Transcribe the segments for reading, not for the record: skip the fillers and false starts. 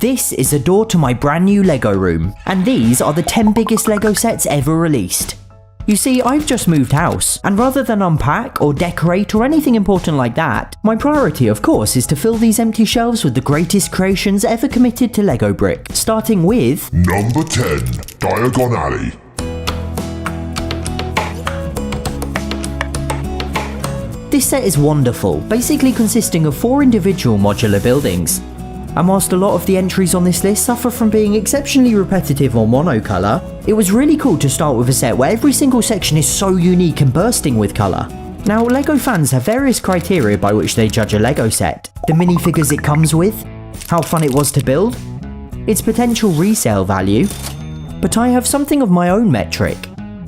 This is a door to my brand new Lego room, and these are the 10 biggest Lego sets ever released. You see, I've just moved house, and rather than unpack or decorate or anything important like that, my priority of course is to fill these empty shelves with the greatest creations ever committed to Lego Brick, starting with Number 10, Diagon Alley. This set is wonderful, basically consisting of 4 individual modular buildings. And whilst a lot of the entries on this list suffer from being exceptionally repetitive or monocolour, it was really cool to start with a set where every single section is so unique and bursting with colour. Now, Lego fans have various criteria by which they judge a Lego set: the minifigures it comes with, how fun it was to build, its potential resale value. But I have something of my own metric.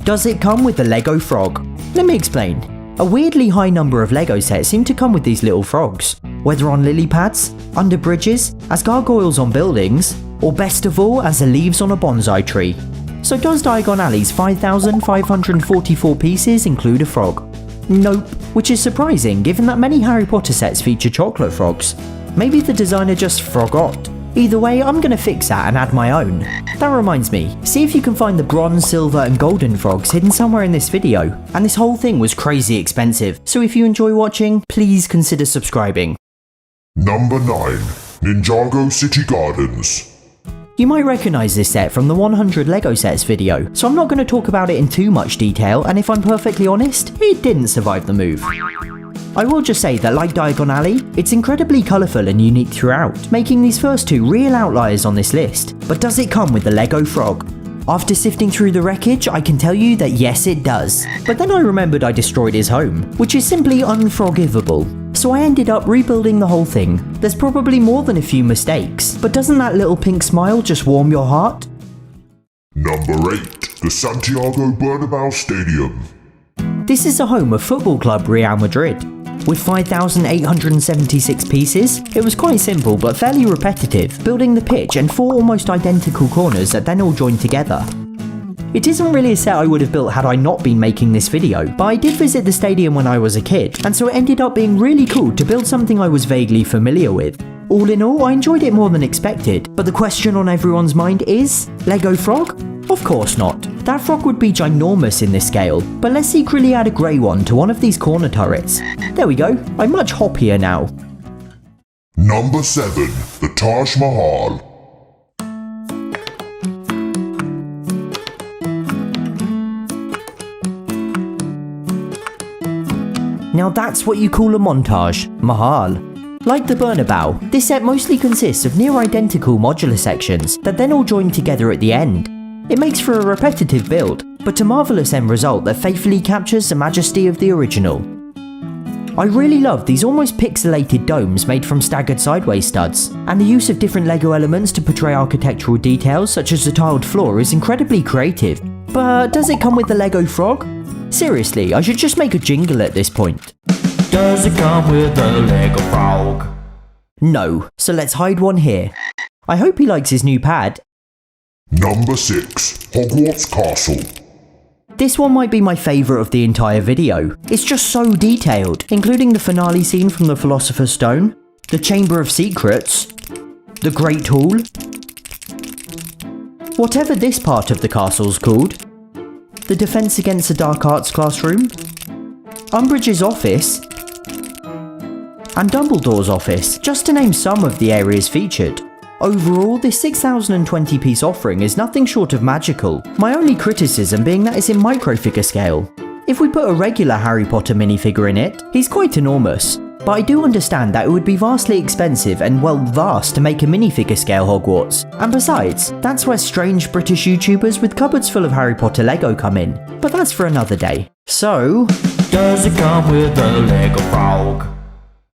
Does it come with the Lego frog? Let me explain. A weirdly high number of Lego sets seem to come with these little frogs, whether on lily pads, under bridges, as gargoyles on buildings, or best of all as the leaves on a bonsai tree. So does Diagon Alley's 5,544 pieces include a frog? Nope, which is surprising given that many Harry Potter sets feature chocolate frogs. Maybe the designer just forgot. Either way, I'm gonna fix that and add my own. That reminds me, see if you can find the bronze, silver and golden frogs hidden somewhere in this video. And this whole thing was crazy expensive, so if you enjoy watching, please consider subscribing. Number 9, Ninjago City Gardens. You might recognise this set from the 100 Lego sets video, so I'm not going to talk about it in too much detail, and if I'm perfectly honest, it didn't survive the move. I will just say that like Diagon Alley, it's incredibly colourful and unique throughout, making these first 2 real outliers on this list. But does it come with the Lego frog? After sifting through the wreckage, I can tell you that yes it does. But then I remembered I destroyed his home, which is simply unforgivable. So I ended up rebuilding the whole thing. There's probably more than a few mistakes, but doesn't that little pink smile just warm your heart? Number 8, the Santiago Bernabeu Stadium. This is the home of football club Real Madrid. With 5,876 pieces, it was quite simple but fairly repetitive, building the pitch and 4 almost identical corners that then all joined together. It isn't really a set I would have built had I not been making this video, but I did visit the stadium when I was a kid, and so it ended up being really cool to build something I was vaguely familiar with. All in all, I enjoyed it more than expected, but the question on everyone's mind is, Lego frog? Of course not. That frog would be ginormous in this scale, but let's secretly add a grey one to one of these corner turrets. There we go, I'm much hoppier now. Number 7, the Taj Mahal. Now that's what you call a montage, Mahal. Like the Bernabeu, this set mostly consists of near identical modular sections that then all join together at the end. It makes for a repetitive build, but a marvellous end result that faithfully captures the majesty of the original. I really love these almost pixelated domes made from staggered sideways studs, and the use of different Lego elements to portray architectural details such as the tiled floor is incredibly creative. But does it come with the Lego frog? Seriously, I should just make a jingle at this point. Does it come with the Lego frog? No, so let's hide one here. I hope he likes his new pad. Number 6, Hogwarts Castle. This one might be my favourite of the entire video. It's just so detailed, including the finale scene from the Philosopher's Stone, the Chamber of Secrets, the Great Hall, whatever this part of the castle's called, the Defence Against the Dark Arts classroom, Umbridge's office, and Dumbledore's office, just to name some of the areas featured. Overall, this 6,020 piece offering is nothing short of magical, my only criticism being that it's in microfigure scale. If we put a regular Harry Potter minifigure in it, he's quite enormous. But I do understand that it would be vastly expensive and well vast to make a minifigure scale Hogwarts. And besides, that's where strange British YouTubers with cupboards full of Harry Potter Lego come in. But that's for another day. So, does it come with the Lego frog?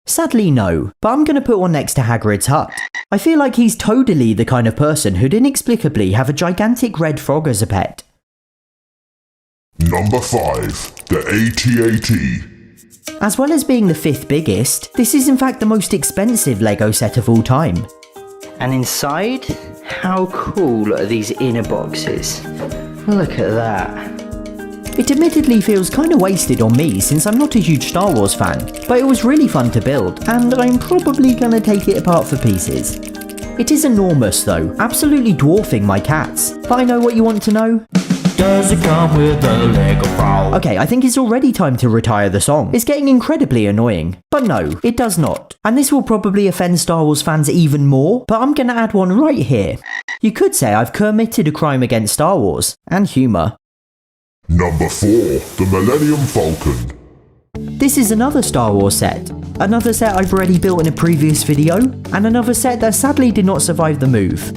Sadly no, but I'm gonna put one next to Hagrid's hut. I feel like he's totally the kind of person who'd inexplicably have a gigantic red frog as a pet. Number 5, the AT-AT. As well as being the 5th biggest, this is in fact the most expensive Lego set of all time. And inside, how cool are these inner boxes? Look at that. It admittedly feels kinda wasted on me since I'm not a huge Star Wars fan, but it was really fun to build, and I'm probably gonna take it apart for pieces. It is enormous though, absolutely dwarfing my cats. But I know what you want to know. Does it come with a Lego frog? Okay, I think it's already time to retire the song. It's getting incredibly annoying. But no, it does not. And this will probably offend Star Wars fans even more, but I'm gonna add one right here. You could say I've committed a crime against Star Wars, and humour. Number 4, the Millennium Falcon. This is another Star Wars set. Another set I've already built in a previous video, and another set that sadly did not survive the move.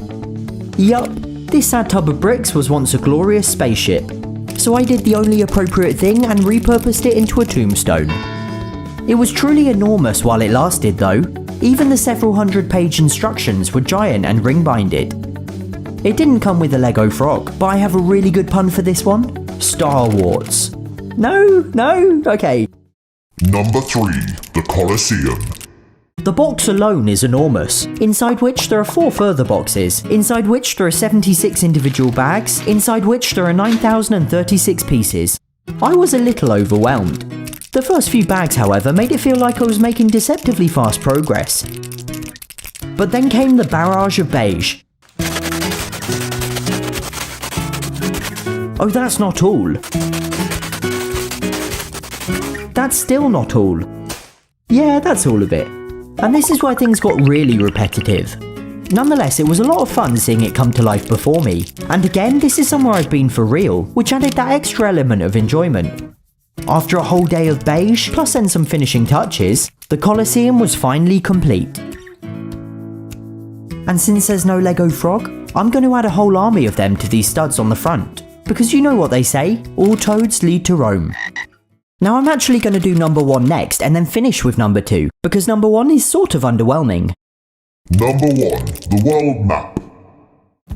Yup, this sad tub of bricks was once a glorious spaceship. So I did the only appropriate thing and repurposed it into a tombstone. It was truly enormous while it lasted though. Even the several hundred-page instructions were giant and ring-binded. It didn't come with a Lego frog, but I have a really good pun for this one. Star Wars. No, okay. Number 3, the Colosseum. The box alone is enormous, inside which there are 4 further boxes, inside which there are 76 individual bags, inside which there are 9,036 pieces. I was a little overwhelmed. The first few bags, however, made it feel like I was making deceptively fast progress. But then came the barrage of beige. Oh, that's not all. That's still not all. Yeah, that's all of it. And this is where things got really repetitive. Nonetheless, it was a lot of fun seeing it come to life before me. And again, this is somewhere I've been for real, which added that extra element of enjoyment. After a whole day of beige, plus then some finishing touches, the Colosseum was finally complete. And since there's no Lego frog, I'm going to add a whole army of them to these studs on the front. Because you know what they say, all toads lead to Rome. Now I'm actually going to do number 1 next and then finish with number 2, because number 1 is sort of underwhelming. Number 1, the World Map.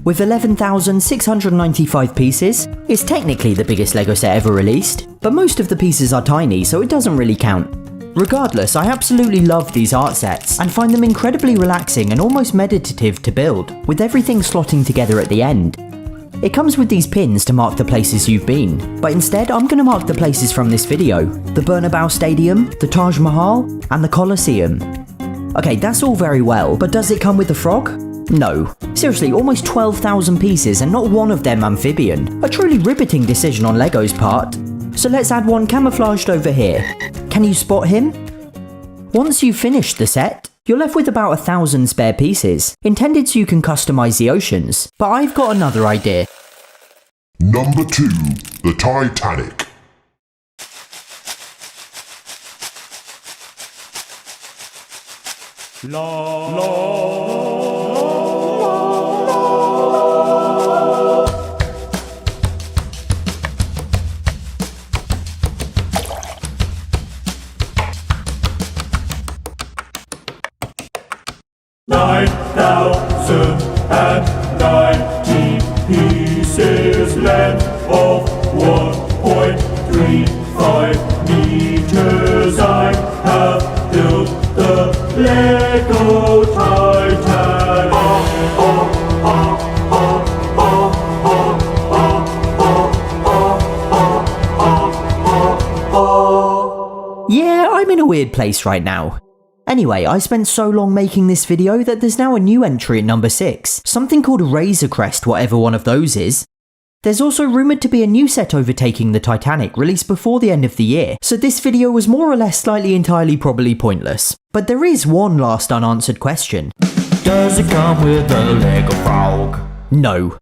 With 11,695 pieces, it's technically the biggest Lego set ever released, but most of the pieces are tiny so it doesn't really count. Regardless, I absolutely love these art sets and find them incredibly relaxing and almost meditative to build, with everything slotting together at the end. It comes with these pins to mark the places you've been, but instead I'm going to mark the places from this video: the Bernabeu Stadium, the Taj Mahal, and the Colosseum. Okay, that's all very well, but does it come with a frog? No. Seriously, almost 12,000 pieces and not one of them amphibian. A truly riveting decision on Lego's part. So let's add one camouflaged over here. Can you spot him? Once you've finished the set, you're left with about 1,000 spare pieces, intended so you can customize the oceans. But I've got another idea. Number 2, the Titanic. Pieces, length of 1.35 meters. I have built the Lego Titanic. Yeah, I'm in a weird place right now. Anyway, I spent so long making this video that there's now a new entry at number 6, something called a Razor Crest, whatever one of those is. There's also rumoured to be a new set overtaking the Titanic, released before the end of the year, so this video was more or less slightly entirely probably pointless. But there is one last unanswered question. Does it come with a Lego frog? No.